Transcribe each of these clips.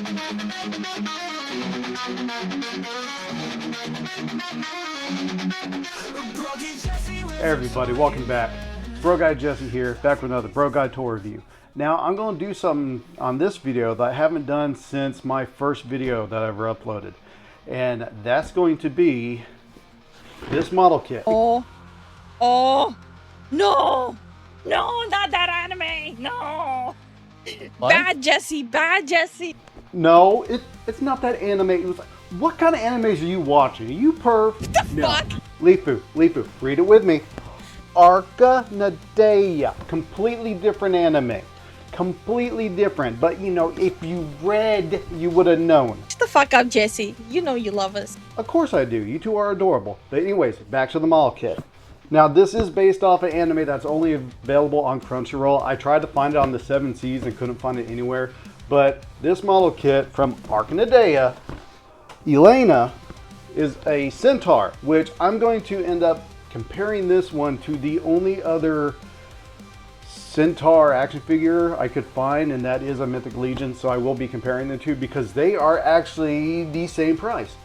Hey everybody, welcome back. Bro Guy Jesse here, back with another Bro Guy tour review. Now I'm going to do something on this video that I haven't done since my first video that I ever uploaded. And that's going to be this model kit. Oh, no, not that anime, no. What? Bad Jesse. No, it's not that anime. It was, what kind of animes are you watching? Are you perv? What the fuck? Leafu, read it with me. Arcanadea, completely different anime. Completely different, but you know, if you read, you would have known. Shut the fuck up, Jesse. You know you love us. Of course I do. You two are adorable. But anyways, back to the model kit. Now this is based off an anime that's only available on Crunchyroll. I tried to find it on the 7 Seas and couldn't find it anywhere. But this model kit from Arcanadea, Elena, is a Centaur, which I'm going to end up comparing this one to the only other Centaur action figure I could find, and that is a Mythic Legion, so I will be comparing the two because they are actually the same price.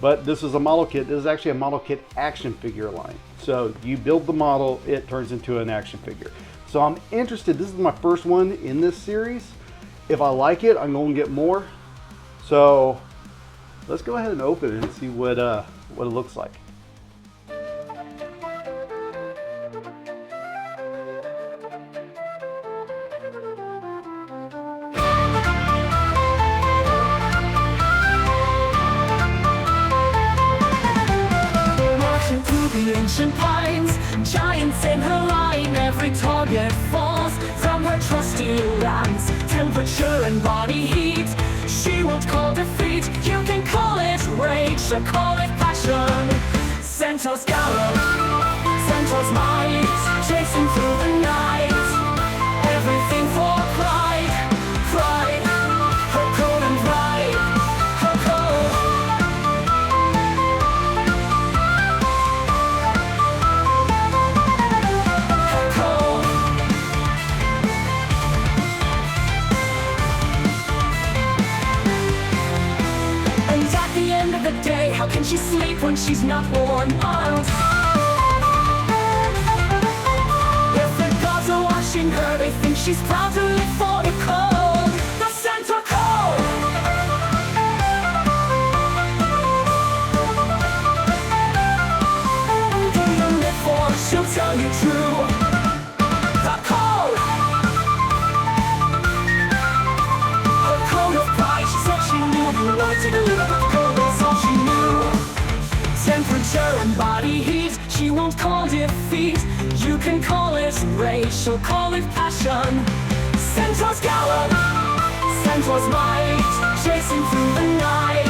But this is a model kit. This is actually a model kit action figure line. So you build the model, it turns into an action figure. So I'm interested. This is my first one in this series. If I like it, I'm going to get more. So let's go ahead and open it and see what it looks like. Ancient pines, giants in her line. Every target falls from her trusty lance. Temperature and body heat, she won't call defeat. You can call it rage or call it passion. Centaur's gallop, Centaur's might, chasing through the night. Everything for pride, pride. Her cold and pride, her cold. The day, how can she sleep when she's not worn out? If the gods are watching her, they think she's proud to live for the cold. The Centaur cold. Do you live for? She'll tell you true. The cold. Her code of pride, she said she knew you wanted to live the cold. She knew. Temperature and body heat, she won't call defeat. You can call it rage, she'll call it passion. Centaur's gallop, Centaur's might, chasing through the night.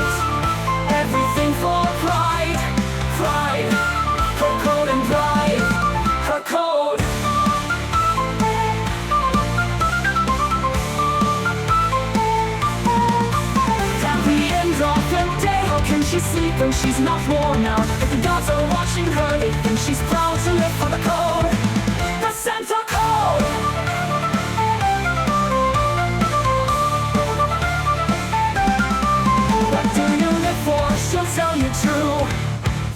Everything for pride, pride. Her code and pride, her code. At the end of the day, can she sleep when she's not worn out? If the gods are watching her, they think she's proud to live for the code. The Centaur code. What do you live for? She'll tell you true.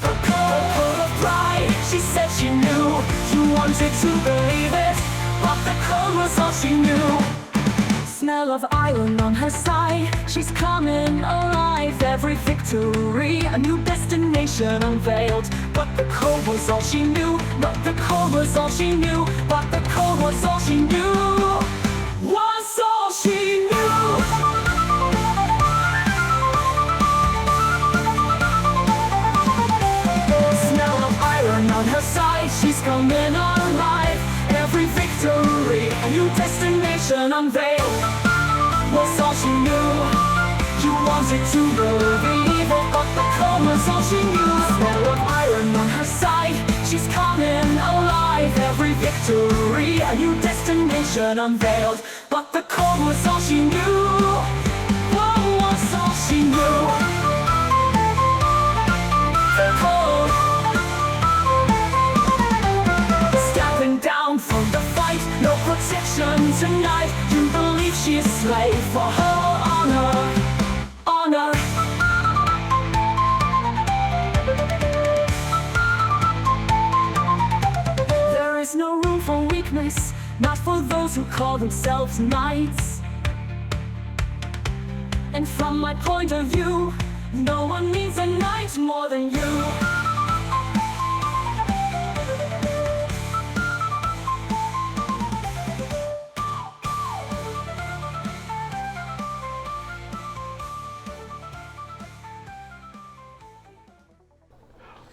The code of pride, she said she knew. You wanted to believe it, but the code was all she knew. Smell of iron on her side, she's coming alive. Every victory, a new destination unveiled. But the code was all she knew. But the code was all she knew. But the code was all she knew. Was all she knew. Smell of iron on her side, she's coming alive. Every victory, a new destination unveiled. Was all she knew. You wanted to believe it, but the code was all she knew. Smell of iron on her side, she's coming alive. Every victory, a new destination unveiled. But the code was all she knew. What was all she knew? The code. Stepping down from the fight, no protection tonight. You believe she's a slave for her honor. who call themselves knights. And from my point of view, no one needs a knight more than you.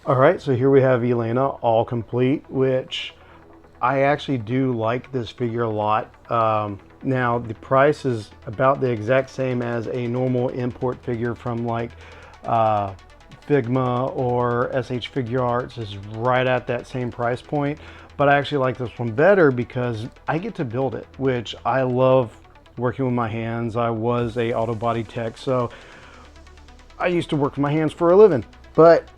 All right, so here we have Elena all complete, which I actually do like this figure a lot. Now the price is about the exact same as a normal import figure from like Figma or SH Figure Arts, is right at that same price point. But I actually like this one better because I get to build it, which I love working with my hands. I was a auto body tech, so I used to work with my hands for a living. But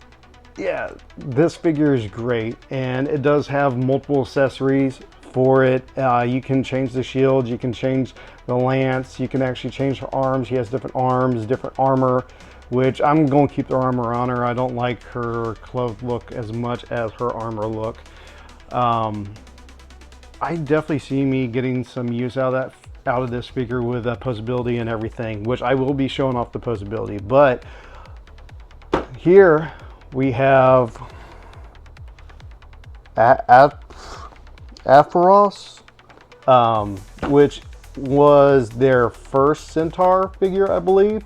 yeah, this figure is great, and it does have multiple accessories for it. You can change the shield, you can change the lance, you can actually change her arms. She has different arms, different armor, which I'm going to keep the armor on her. I don't like her clothed look as much as her armor look. I definitely see me getting some use out of this figure with posability and everything, which I will be showing off the posability. But here we have Apharos, which was their first Centaur figure, I believe,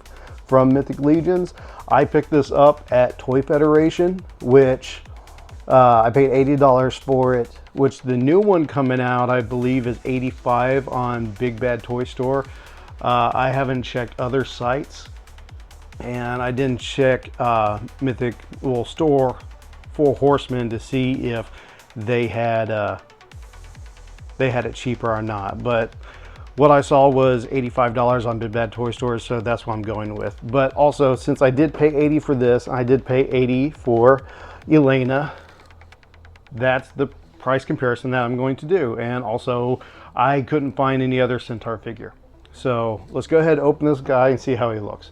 from Mythic Legions. I picked this up at Toy Federation, which I paid $80 for it, which the new one coming out, I believe, is $85 on Big Bad Toy Store. I haven't checked other sites, and I didn't check Mythic Store for Horsemen to see if they had it cheaper or not. But what I saw was $85 on Big Bad Toy Store, so that's what I'm going with. But also, since I did pay $80 for this, I did pay $80 for Elena. That's the price comparison that I'm going to do. And also, I couldn't find any other Centaur figure. So let's go ahead and open this guy and see how he looks.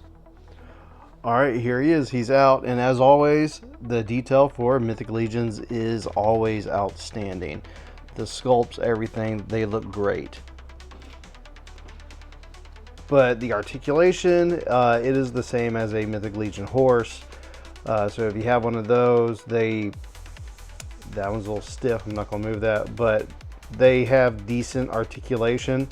All right, here he is. He's out, and as always, the detail for Mythic Legions is always outstanding. The sculpts, everything, they look great. But the articulation, it is the same as a Mythic Legion horse. So if you have one of those, that one's a little stiff. I'm not gonna move that, but they have decent articulation.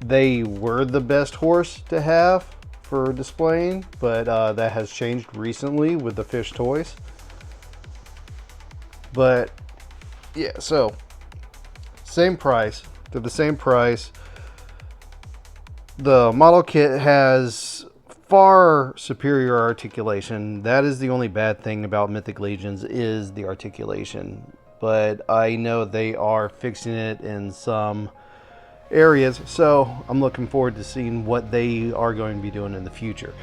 They were the best horse to have for displaying, but that has changed recently with the fish toys. But yeah, so same price. They're the same price. The model kit has far superior articulation. That is the only bad thing about Mythic Legions, is the articulation. But I know they are fixing it in some areas, so I'm looking forward to seeing what they are going to be doing in the future.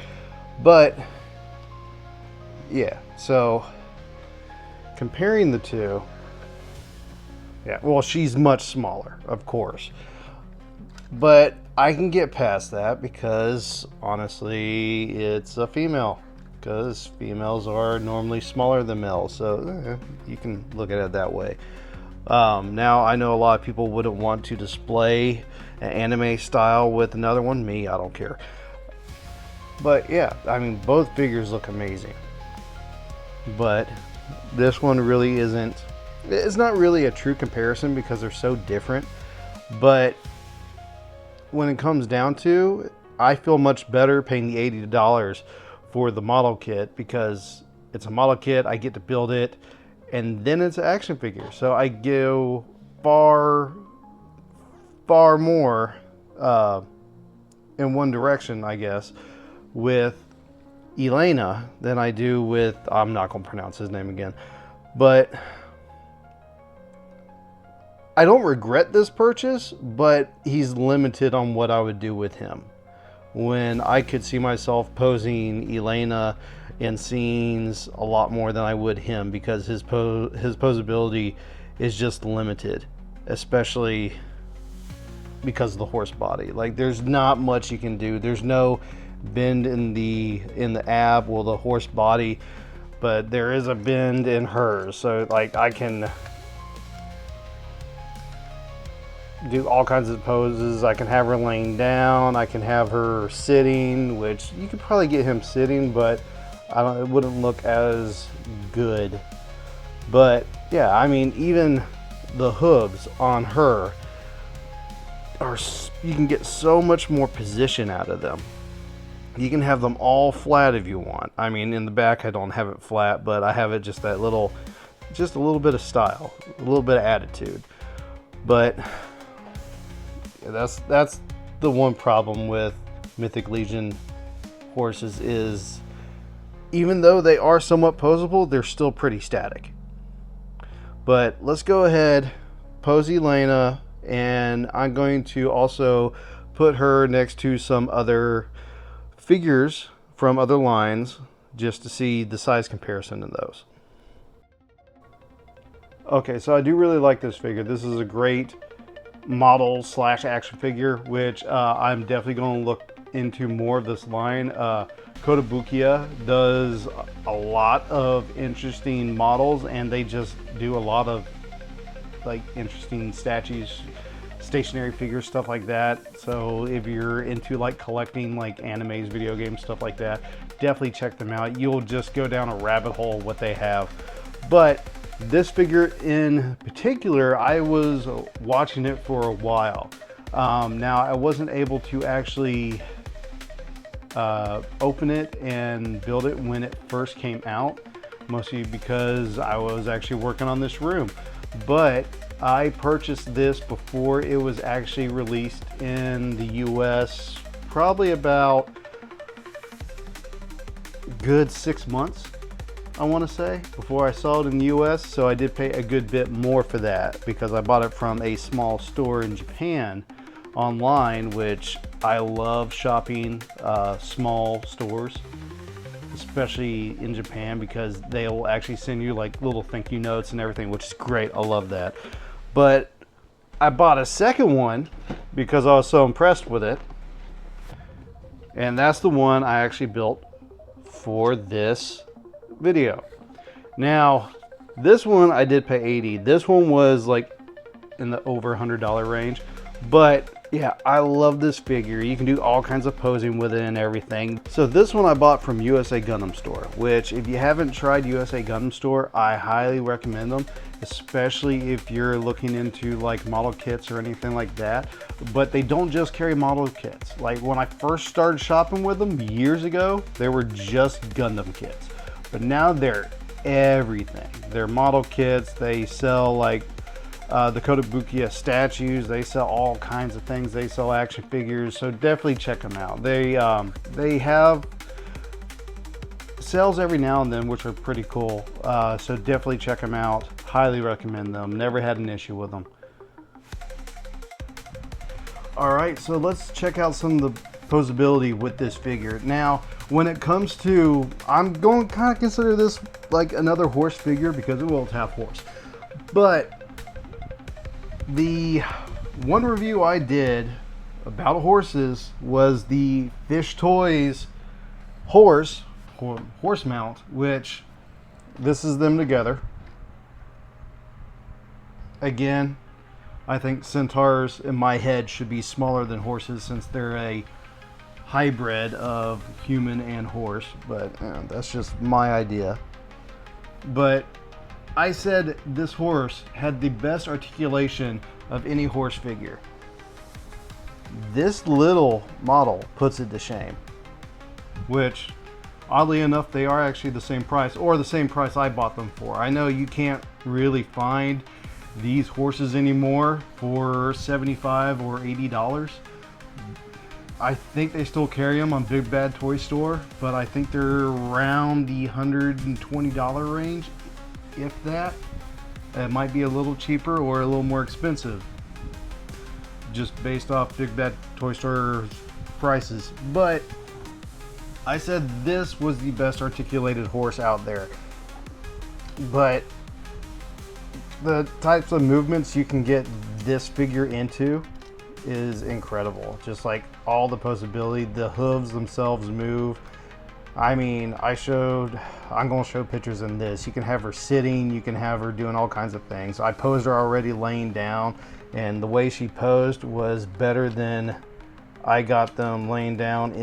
But yeah, so comparing the two, yeah, well, she's much smaller, of course, but I can get past that because honestly it's a female, because females are normally smaller than males, so you can look at it that way. Now I know a lot of people wouldn't want to display an anime style with another one. Me, I don't care. But yeah, I mean, both figures look amazing. But this one really isn't, it's not really a true comparison because they're so different. But when it comes down to, I feel much better paying the $80 for the model kit, because it's a model kit, I get to build it, and then it's an action figure. So I go far more in one direction, I guess, with Elena than I do with, I'm not going to pronounce his name again. But I don't regret this purchase, but he's limited on what I would do with him. When I could see myself posing Elena in scenes a lot more than I would him, because his posability is just limited, especially because of the horse body. Like, there's not much you can do. There's no bend in the ab or the horse body, but there is a bend in hers. So like, I can do all kinds of poses. I can have her laying down. I can have her sitting, which you could probably get him sitting, but it wouldn't look as good. But yeah, I mean, even the hooves on her you can get so much more position out of them. You can have them all flat if you want. I mean, in the back I don't have it flat, but I have it just a little bit of style, a little bit of attitude. But yeah, that's the one problem with Mythic Legion horses is, even though they are somewhat posable, they're still pretty static. But let's go ahead, pose Elena, and I'm going to also put her next to some other figures from other lines just to see the size comparison in those. Okay, so I do really like this figure. This is a great model / action figure, which I'm definitely going to look into more of this line. Kotobukiya does a lot of interesting models, and they just do a lot of like interesting statues, stationary figures, stuff like that. So if you're into like collecting like animes, video games, stuff like that, definitely check them out. You'll just go down a rabbit hole what they have. But this figure in particular, I was watching it for a while. Now I wasn't able to actually open it and build it when it first came out, mostly because I was actually working on this room. But I purchased this before it was actually released in the US, probably about good 6 months, I want to say, before I saw it in the US. So I did pay a good bit more for that because I bought it from a small store in Japan online, which I love shopping small stores, especially in Japan, because they'll actually send you like little thank you notes and everything, which is great. I love that. But I bought a second one because I was so impressed with it, and that's the one I actually built for this video. Now this one I did pay $80. This one was like in the over $100 range, but yeah, I love this figure. You can do all kinds of posing with it and everything. So this one I bought from USA Gundam store, which if you haven't tried USA Gundam store, I highly recommend them, especially if you're looking into like model kits or anything like that. But they don't just carry model kits. Like when I first started shopping with them years ago, they were just Gundam kits. But now they're everything. They're model kits. They sell like the Kotobukiya statues. They sell all kinds of things. They sell action figures, so definitely check them out. They have sales every now and then, which are pretty cool. So definitely check them out. Highly recommend them. Never had an issue with them. All right, so let's check out some of the posability with this figure. Now, when it comes to, I'm going to kind of consider this like another horse figure because it will have horse, but the one review I did about horses was the Fish Toys horse mount, which this is them together. Again, I think centaurs in my head should be smaller than horses since they're a hybrid of human and horse, but that's just my idea. But I said this horse had the best articulation of any horse figure. This little model puts it to shame, which oddly enough they are actually the same price, or the same price I bought them for. I know you can't really find these horses anymore for $75 or $80. I think they still carry them on Big Bad Toy Store, but I think they're around the $120 range, if that. It might be a little cheaper or a little more expensive, just based off Big Bad Toy Store prices. But I said this was the best articulated horse out there. But the types of movements you can get this figure into is incredible. Just like all the posability, the hooves themselves move. I mean, I'm going to show pictures in this. You can have her sitting, you can have her doing all kinds of things. I posed her already laying down, And the way she posed was better than I got them laying down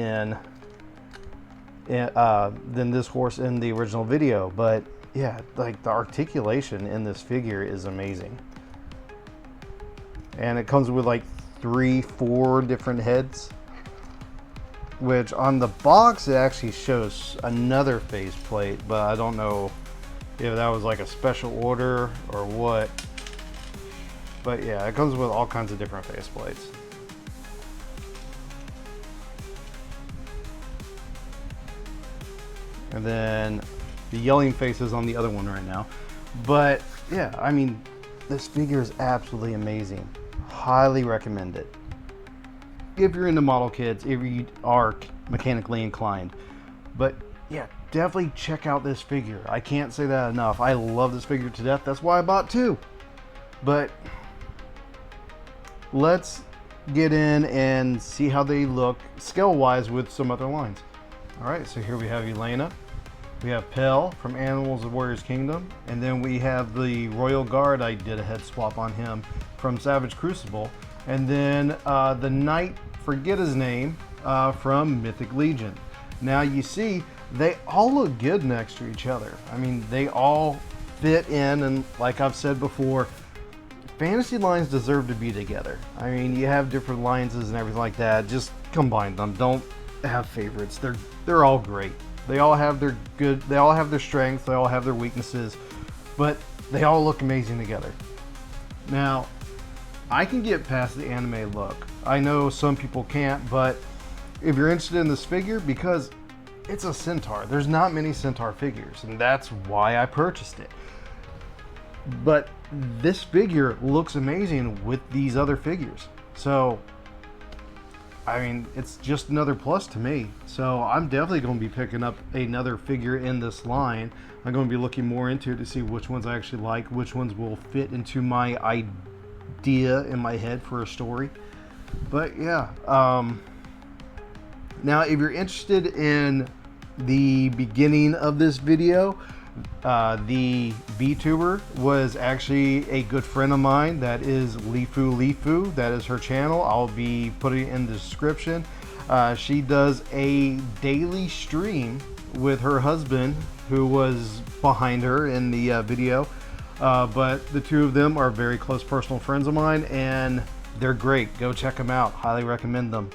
than this horse in the original video. But yeah, like the articulation in this figure is amazing. And it comes with like 3-4 different heads, which on the box it actually shows another faceplate, but I don't know if that was like a special order or what. But yeah, it comes with all kinds of different faceplates. And then the yelling face is on the other one right now. But yeah, I mean, this figure is absolutely amazing. Highly recommend it. If you're into model kits, if you are mechanically inclined. But yeah, definitely check out this figure. I can't say that enough. I love this figure to death. That's why I bought 2. But let's get in and see how they look scale-wise with some other lines. All right, so here we have Elena. We have Pell from Animals of Warriors Kingdom. And then we have the Royal Guard. I did a head swap on him from Savage Crucible. And then the Knight, forget his name, from Mythic Legion. Now you see, they all look good next to each other. I mean, they all fit in, and like I've said before, fantasy lines deserve to be together. I mean, you have different alliances and everything like that. Just combine them. Don't have favorites. They're all great. They all have their good. They all have their strengths. They all have their weaknesses, but they all look amazing together. Now, I can get past the anime look. I know some people can't, but if you're interested in this figure, because it's a Centaur, there's not many Centaur figures, and that's why I purchased it. But this figure looks amazing with these other figures. So, I mean, it's just another plus to me. So I'm definitely going to be picking up another figure in this line. I'm going to be looking more into it to see which ones I actually like, which ones will fit into my idea in my head for a story. But yeah, now if you're interested in the beginning of this video, the VTuber was actually a good friend of mine. That is Lifu. That is her channel. I'll be putting it in the description. She does a daily stream with her husband, who was behind her in the video. But the two of them are very close personal friends of mine, and they're great. Go check them out. Highly recommend them.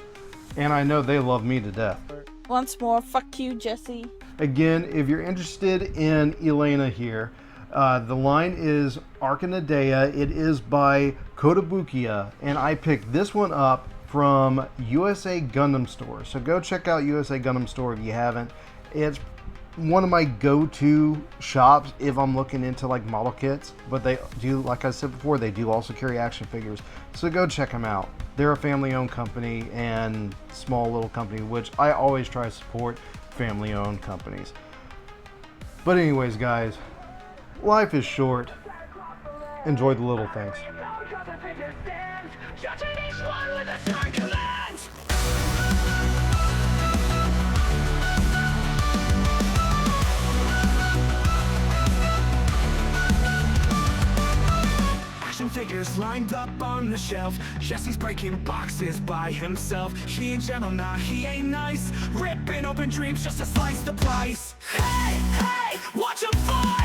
And I know they love me to death. Once more, fuck you, Jesse. Again, if you're interested in Elena here, the line is Arcanadea. It is by Kotobukiya, and I picked this one up from USA Gundam store. So go check out USA Gundam store if you haven't. It's one of my go-to shops if I'm looking into like model kits, but they do, like I said before, they do also carry action figures. So go check them out. They're a family-owned company and small little company, which I always try to support family-owned companies. But anyways, guys, life is short. Enjoy the little things. Figures lined up on the shelf. Jesse's breaking boxes by himself. He ain't gentle, nah, he ain't nice. Ripping open dreams just to slice the price. Hey, hey, watch him fall.